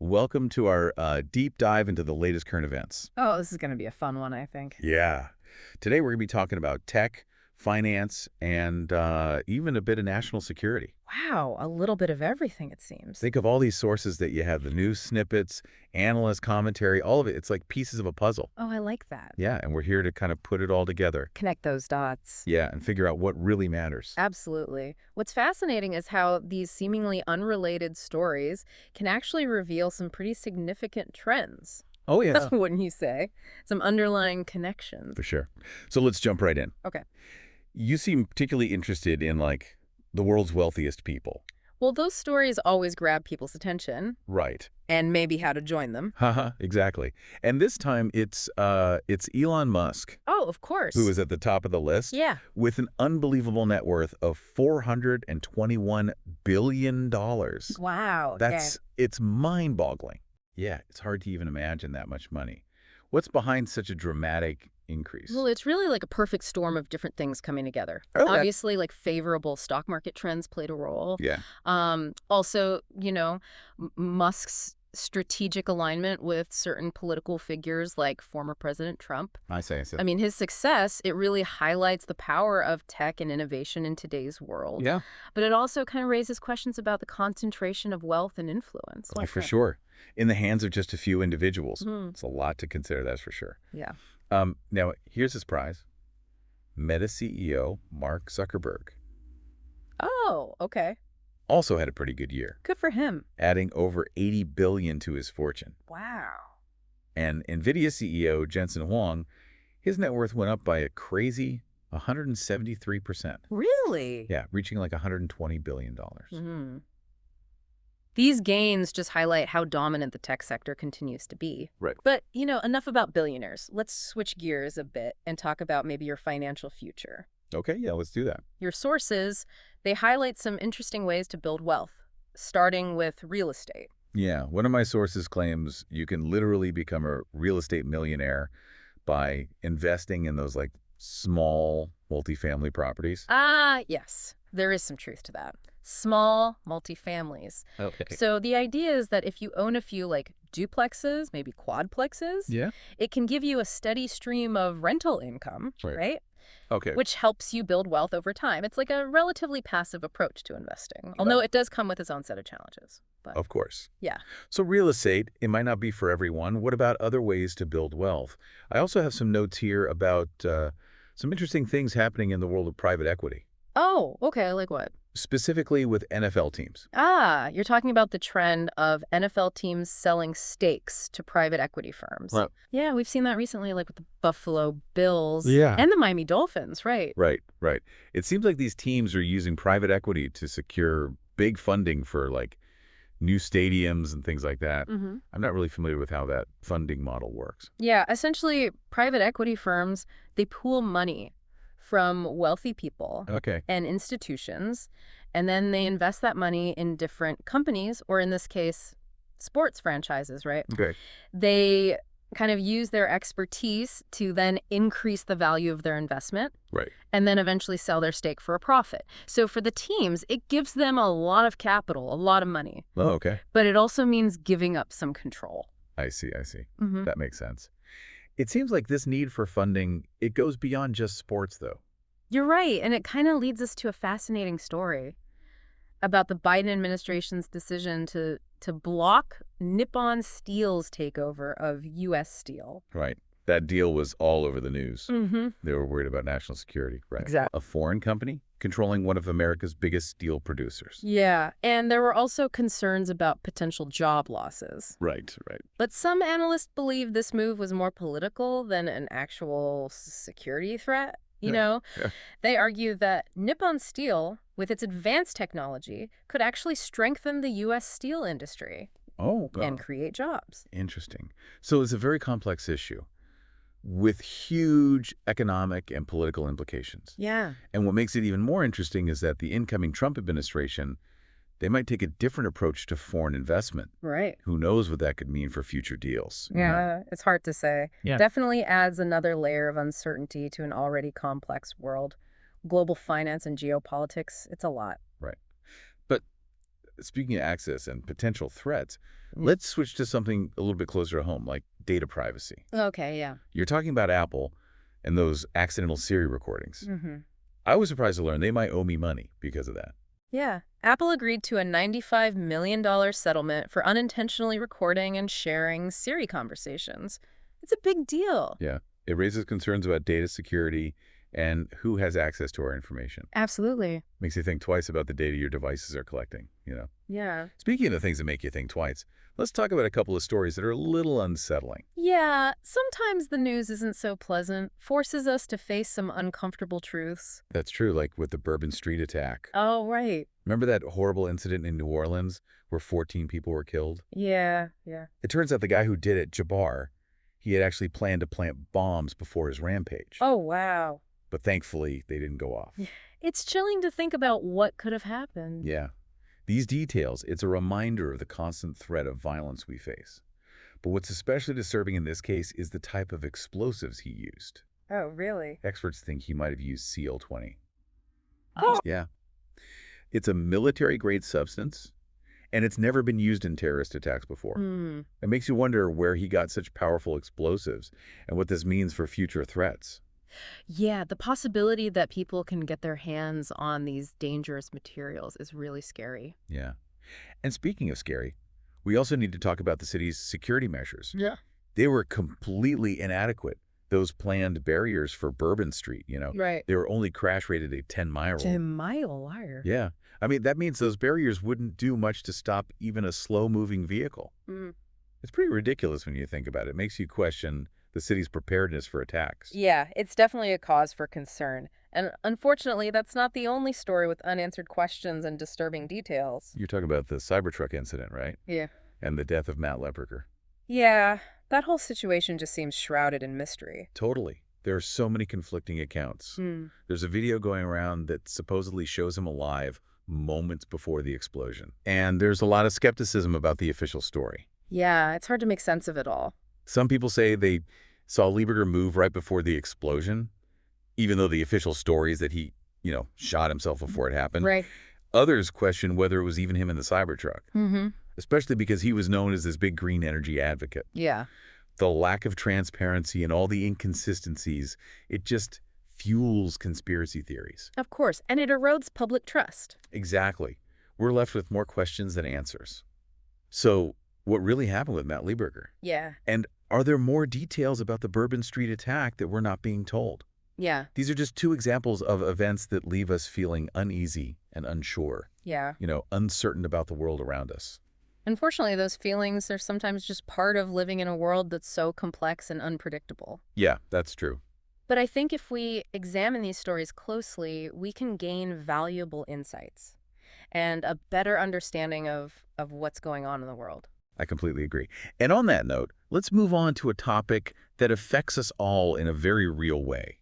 welcome to our deep dive into the latest current events. Oh, this is going to be a fun one, I think. Yeah. Today we're going to be talking about tech, finance, and even a bit of national security. Wow, a little bit of everything, it seems. Think of all these sources that you have, the news snippets, analyst commentary, all of it. It's like pieces of a puzzle. Oh, I like that. Yeah, and we're here to kind of put it all together. Connect those dots. Yeah, and figure out what really matters. Absolutely. What's fascinating is how these seemingly unrelated stories can actually reveal some pretty significant trends. Oh, yeah. Wouldn't you say? Some underlying connections. For sure. So let's jump right in. Okay. You seem particularly interested in, like, the world's wealthiest people. Well, those stories always grab people's attention. Right. And maybe how to join them. Haha, exactly. And this time it's Elon Musk Oh, of course. who is at the top of the list. Yeah. With an unbelievable net worth of $421 billion. Wow. It's mind-boggling. Yeah, it's hard to even imagine that much money. What's behind such a dramatic increase? Well, it's really like a perfect storm of different things coming together. Okay. Obviously, like favorable stock market trends played a role. Yeah. Also, Musk's strategic alignment with certain political figures like former President Trump. I see. I mean, his success, it really highlights the power of tech and innovation in today's world. Yeah. But it also kind of raises questions about the concentration of wealth and influence. Oh, for sure. In the hands of just a few individuals. Mhm. It's a lot to consider, that's for sure. Yeah. Now, here's his prize. Meta CEO Mark Zuckerberg Oh, okay. also had a pretty good year, Good for him. adding over $80 billion to his fortune. Wow. And NVIDIA CEO Jensen Huang, his net worth went up by a crazy 173%. Really? Yeah, reaching like $120 billion. Mm-hmm. These gains just highlight how dominant the tech sector continues to be. Right. But, enough about billionaires. Let's switch gears a bit and talk about maybe your financial future. Okay, yeah, let's do that. Your sources, they highlight some interesting ways to build wealth, starting with real estate. Yeah, one of my sources claims you can literally become a real estate millionaire by investing in those like small multifamily properties. Yes, there is some truth to that. Small multifamilies. Okay. So the idea is that if you own a few like duplexes, maybe quadplexes, Yeah. it can give you a steady stream of rental income, right? Okay. Which helps you build wealth over time. It's like a relatively passive approach to investing, although it does come with its own set of challenges. But Of course. yeah. So real estate, it might not be for everyone. What about other ways to build wealth? I also have some notes here about some interesting things happening in the world of private equity, Oh, okay. Like what? specifically with NFL teams. You're talking about the trend of NFL teams selling stakes to private equity firms. Right. Yeah, we've seen that recently, like with the Buffalo Bills Yeah. and the Miami Dolphins, right? Right. It seems like these teams are using private equity to secure big funding for like new stadiums and things like that. Mm-hmm. I'm not really familiar with how that funding model works. Yeah, essentially, private equity firms, they pool money from wealthy people Okay. and institutions, and then they invest that money in different companies, or in this case, sports franchises, right? Okay. They kind of use their expertise to then increase the value of their investment Right. and then eventually sell their stake for a profit. So for the teams, it gives them a lot of capital, a lot of money, Oh, okay. but it also means giving up some control. I see. Mm-hmm. That makes sense. It seems like this need for funding, it goes beyond just sports, though. You're right, and it kind of leads us to a fascinating story about the Biden administration's decision to block Nippon Steel's takeover of U.S. Steel. Right. That deal was all over the news. Mm-hmm. They were worried about national security. Right. Exactly. A foreign company controlling one of America's biggest steel producers. Yeah, and there were also concerns about potential job losses. Right. But some analysts believe this move was more political than an actual security threat. Yeah. They argue that Nippon Steel, with its advanced technology, could actually strengthen the U.S. steel industry Oh, God. and create jobs. Interesting. So it's a very complex issue with huge economic and political implications. Yeah. And what makes it even more interesting is that the incoming Trump administration, they might take a different approach to foreign investment. Right. Who knows what that could mean for future deals? Yeah, it's hard to say. Yeah. Definitely adds another layer of uncertainty to an already complex world. Global finance and geopolitics, it's a lot. Right. But speaking of access and potential threats, let's switch to something a little bit closer to home, like data privacy. Okay, yeah. You're talking about Apple and those accidental Siri recordings. Mm-hmm. I was surprised to learn they might owe me money because of that. Yeah. Apple agreed to a $95 million settlement for unintentionally recording and sharing Siri conversations. It's a big deal. Yeah. It raises concerns about data security and who has access to our information. Absolutely. Makes you think twice about the data your devices are collecting. Yeah. Speaking of the things that make you think twice, let's talk about a couple of stories that are a little unsettling. Yeah, sometimes the news isn't so pleasant, forces us to face some uncomfortable truths. That's true, like with the Bourbon Street attack. Oh, right. Remember that horrible incident in New Orleans where 14 people were killed? Yeah. It turns out the guy who did it, Jabbar, he had actually planned to plant bombs before his rampage. Oh, wow. But thankfully, they didn't go off. It's chilling to think about what could have happened. Yeah. These details, it's a reminder of the constant threat of violence we face. But what's especially disturbing in this case is the type of explosives he used. Oh, really? Experts think he might have used CL-20. Oh. Yeah. It's a military-grade substance, and it's never been used in terrorist attacks before. It makes you wonder where he got such powerful explosives and what this means for future threats. Yeah, the possibility that people can get their hands on these dangerous materials is really scary. Yeah. And speaking of scary, we also need to talk about the city's security measures. Yeah. They were completely inadequate. Those planned barriers for Bourbon Street, Right. they were only crash rated a 10-mile rule. 10-mile wire. Yeah. I mean, that means those barriers wouldn't do much to stop even a slow-moving vehicle. It's pretty ridiculous when you think about it. It makes you question the city's preparedness for attacks. Yeah, it's definitely a cause for concern. And unfortunately, that's not the only story with unanswered questions and disturbing details. You're talking about the Cybertruck incident, right? Yeah. And the death of Matt Lepperker. Yeah, that whole situation just seems shrouded in mystery. Totally. There are so many conflicting accounts. There's a video going around that supposedly shows him alive moments before the explosion. And there's a lot of skepticism about the official story. Yeah, it's hard to make sense of it all. Some people say they saw Lieberger move right before the explosion, even though the official story is that he, shot himself before it happened. Right. Others question whether it was even him in the Cybertruck, especially because he was known as this big green energy advocate. Yeah. The lack of transparency and all the inconsistencies, it just fuels conspiracy theories. Of course, and it erodes public trust. Exactly. We're left with more questions than answers. So, what really happened with Matt Lieberger? Yeah. And are there more details about the Bourbon Street attack that we're not being told? Yeah. These are just two examples of events that leave us feeling uneasy and unsure, Yeah. uncertain about the world around us. Unfortunately, those feelings are sometimes just part of living in a world that's so complex and unpredictable. Yeah, that's true. But I think if we examine these stories closely, we can gain valuable insights and a better understanding of what's going on in the world. I completely agree. And on that note, let's move on to a topic that affects us all in a very real way.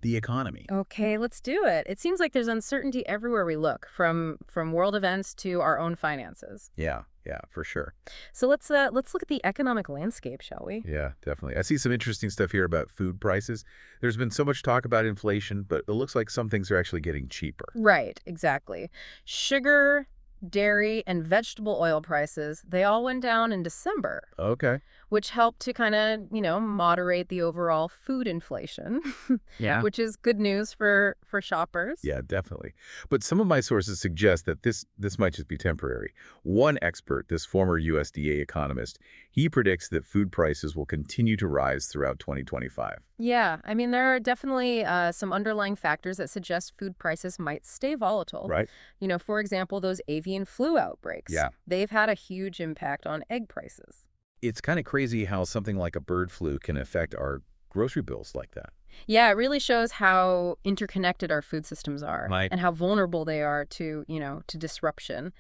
The economy. Okay, let's do it. It seems like there's uncertainty everywhere we look, from world events to our own finances. Yeah, for sure. So let's look at the economic landscape, shall we? Yeah, definitely. I see some interesting stuff here about food prices. There's been so much talk about inflation, but it looks like some things are actually getting cheaper. Right, exactly. Sugar, dairy, and vegetable oil prices, they all went down in December, Okay. which helped to kind of, moderate the overall food inflation. Yeah. Which is good news for shoppers. Yeah, definitely. But some of my sources suggest that this might just be temporary. One expert, this former USDA economist, he predicts that food prices will continue to rise throughout 2025. Yeah, I mean, there are definitely some underlying factors that suggest food prices might stay volatile. Right. For example, those avian flu outbreaks. Yeah. They've had a huge impact on egg prices. It's kind of crazy how something like a bird flu can affect our grocery bills like that. Yeah, it really shows how interconnected our food systems are. Right. And how vulnerable they are to, to disruption.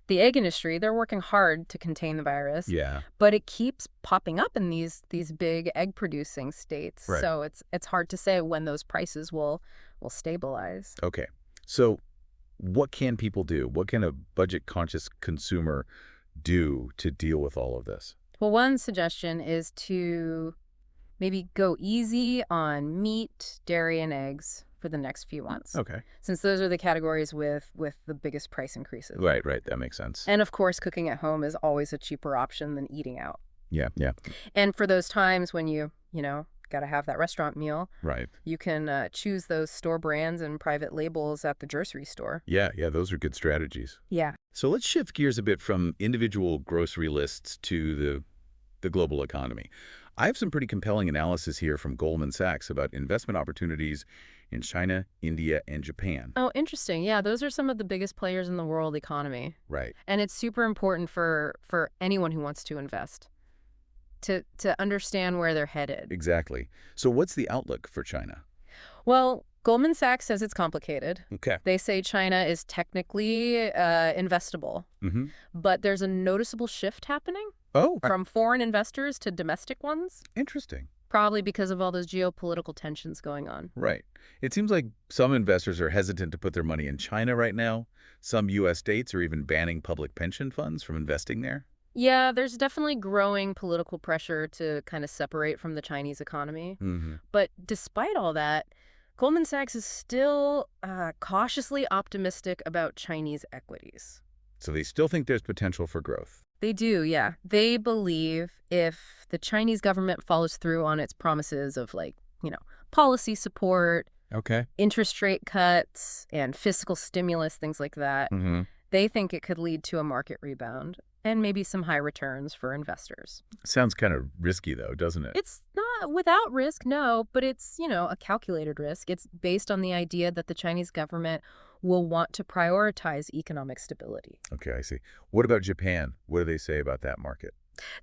The egg industry, they're working hard to contain the virus. Yeah. But it keeps popping up in these big egg-producing states. Right. So it's hard to say when those prices will stabilize. Okay. So what can people do? What can a budget-conscious consumer do to deal with all of this? Well, one suggestion is to maybe go easy on meat, dairy, and eggs for the next few months, Okay. since those are the categories with the biggest price increases. Right, right. That makes sense. And of course, cooking at home is always a cheaper option than eating out. Yeah, yeah. And for those times when got to have that restaurant meal, Right. you can choose those store brands and private labels at the grocery store. Yeah, yeah. Those are good strategies. Yeah. So let's shift gears a bit from individual grocery lists to the global economy. I have some pretty compelling analysis here from Goldman Sachs about investment opportunities in China, India, and Japan. Oh, interesting. Yeah, those are some of the biggest players in the world economy. Right. And it's super important for anyone who wants to invest to understand where they're headed. Exactly. So what's the outlook for China? Well, Goldman Sachs says it's complicated. Okay. They say China is technically investable, Mm-hmm. but there's a noticeable shift happening Oh, from foreign investors to domestic ones, interesting. probably because of all those geopolitical tensions going on. Right. It seems like some investors are hesitant to put their money in China right now. Some U.S. states are even banning public pension funds from investing there. Yeah, there's definitely growing political pressure to kind of separate from the Chinese economy. Mm-hmm. But despite all that, Goldman Sachs is still cautiously optimistic about Chinese equities. So they still think there's potential for growth. They do, yeah. They believe if the Chinese government follows through on its promises of policy support, Okay. interest rate cuts, and fiscal stimulus, things like that, Mm-hmm. they think it could lead to a market rebound and maybe some high returns for investors. Sounds kind of risky, though, doesn't it? It's not without risk, no, but it's, a calculated risk. It's based on the idea that the Chinese government will want to prioritize economic stability. Okay, I see. What about Japan? What do they say about that market?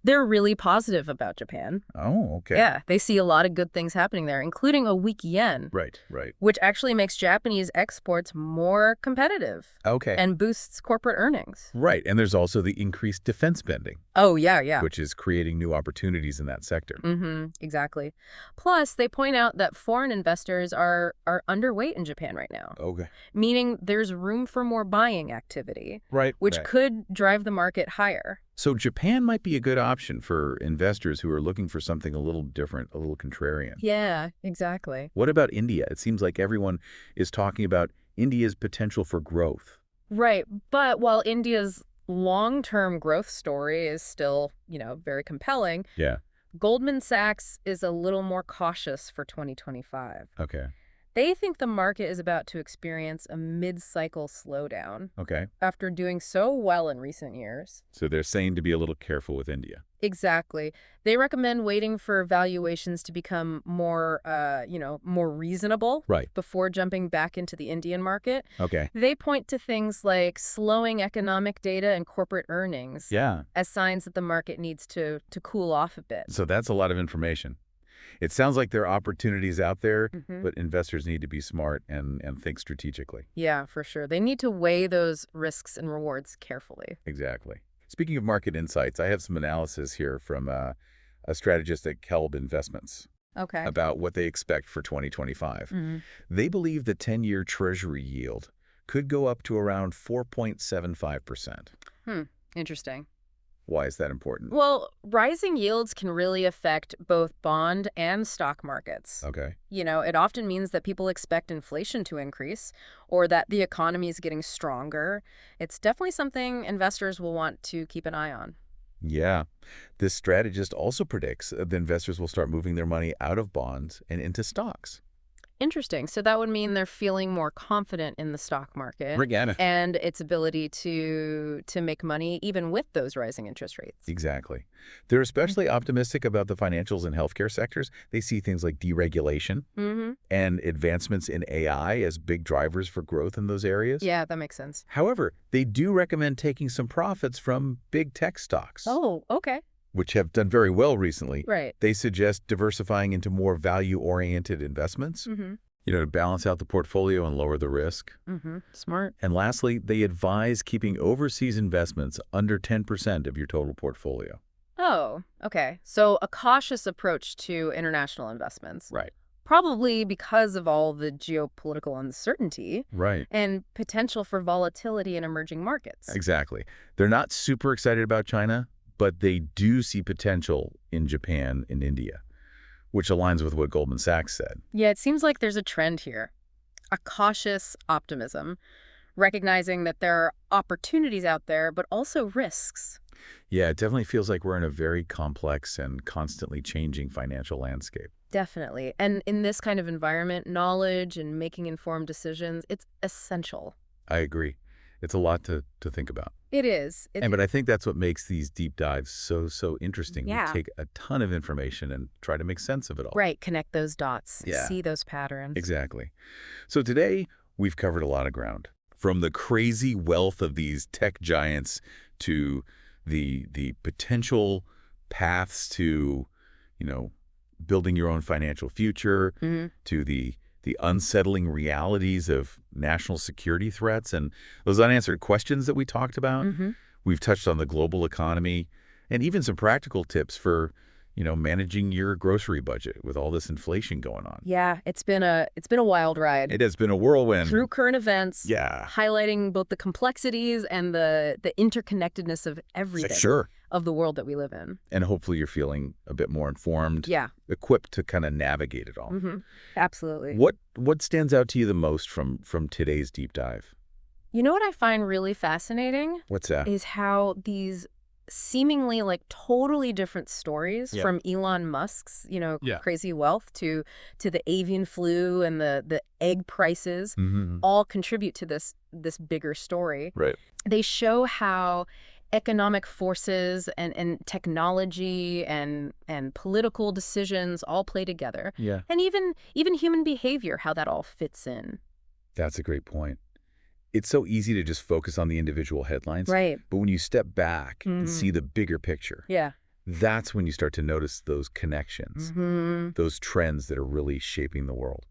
They're really positive about Japan. Oh, okay. Yeah, they see a lot of good things happening there, including a weak yen, Right, right. which actually makes Japanese exports more competitive Okay. and boosts corporate earnings. Right, and there's also the increased defense spending, Oh, yeah. which is creating new opportunities in that sector. Mm-hmm, exactly. Plus, they point out that foreign investors are underweight in Japan right now, Okay. meaning there's room for more buying activity, Right. which right. could drive the market higher. So Japan might be a good option for investors who are looking for something a little different, a little contrarian. Yeah, exactly. What about India? It seems like everyone is talking about India's potential for growth. Right. But while India's long-term growth story is still, very compelling, Yeah. Goldman Sachs is a little more cautious for 2025. Okay. They think the market is about to experience a mid-cycle slowdown Okay. after doing so well in recent years. So they're saying to be a little careful with India. Exactly. They recommend waiting for valuations to become more, more reasonable Right. before jumping back into the Indian market. Okay. They point to things like slowing economic data and corporate earnings Yeah. as signs that the market needs to cool off a bit. So that's a lot of information. It sounds like there are opportunities out there, Mhm. but investors need to be smart and think strategically. Yeah, for sure. They need to weigh those risks and rewards carefully. Exactly. Speaking of market insights, I have some analysis here from a strategist at Kelb Investments Okay. about what they expect for 2025. They believe the 10-year Treasury yield could go up to around 4.75%. Interesting. Why is that important? Well, rising yields can really affect both bond and stock markets. Okay. It often means that people expect inflation to increase or that the economy is getting stronger. It's definitely something investors will want to keep an eye on. Yeah. This strategist also predicts that investors will start moving their money out of bonds and into stocks. Interesting. So that would mean they're feeling more confident in the stock market Again. and its ability to make money even with those rising interest rates. Exactly. They're especially optimistic about the financials and healthcare sectors. They see things like deregulation and advancements in AI as big drivers for growth in those areas. Yeah, that makes sense. However, they do recommend taking some profits from big tech stocks, Oh, okay. which have done very well recently. Right. They suggest diversifying into more value-oriented investments, to balance out the portfolio and lower the risk. Smart. And lastly, they advise keeping overseas investments under 10% of your total portfolio. Oh, okay. So a cautious approach to international investments. Right. Probably because of all the geopolitical uncertainty Right. and potential for volatility in emerging markets. Exactly. They're not super excited about China, but they do see potential in Japan and India, which aligns with what Goldman Sachs said. Yeah, it seems like there's a trend here. a cautious optimism, recognizing that there are opportunities out there, but also risks. Yeah, it definitely feels like we're in a very complex and constantly changing financial landscape. Definitely. And in this kind of environment, knowledge and making informed decisions, it's essential. I agree. It's a lot to think about. It is. But I think that's what makes these deep dives so interesting. We Yeah. take a ton of information and try to make sense of it all. Right. Connect those dots. Yeah. See those patterns. Exactly. So today, we've covered a lot of ground. From the crazy wealth of these tech giants to the potential paths to, you know, building your own financial future, to the unsettling realities of national security threats and those unanswered questions that we talked about. We've touched on the global economy and even some practical tips for, managing your grocery budget with all this inflation going on. Yeah, it's been a wild ride. It has been a whirlwind. Through current events, Yeah. highlighting both the complexities and the interconnectedness of everything Sure. of the world that we live in. And hopefully you're feeling a bit more informed, Yeah. equipped to kind of navigate it all. Absolutely. What stands out to you the most from today's deep dive? You know what I find really fascinating What's that? is how these seemingly like totally different stories, Yeah. from Elon Musk's, Yeah. crazy wealth to the avian flu and the egg prices, Mm-hmm. all contribute to this bigger story. Right. They show how economic forces and technology and political decisions all play together. Yeah. And even human behavior, how that all fits in. That's a great point. It's so easy to just focus on the individual headlines. Right. But when you step back and Mhm. see the bigger picture, Yeah. that's when you start to notice those connections, those trends that are really shaping the world.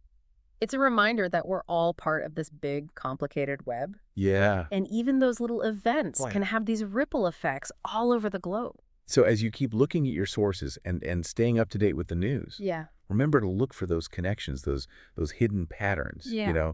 It's a reminder that we're all part of this big, complicated web. Yeah. And even those little events Right. can have these ripple effects all over the globe. So as you keep looking at your sources and staying up to date with the news, Yeah. remember to look for those connections, those hidden patterns. Yeah.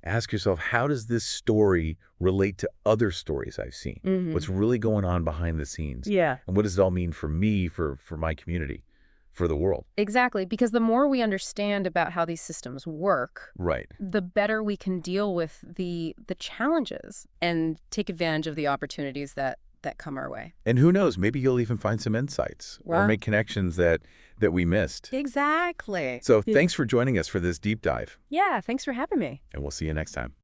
Ask yourself, how does this story relate to other stories I've seen? What's really going on behind the scenes? Yeah. And what does it all mean for me, for my community, for the world? Exactly. Because the more we understand about how these systems work, Right. the better we can deal with the challenges and take advantage of the opportunities that come our way. And who knows, maybe you'll even find some insights or Wow. make connections that we missed. Exactly. So thanks for joining us for this deep dive, Yeah, thanks for having me. and we'll see you next time.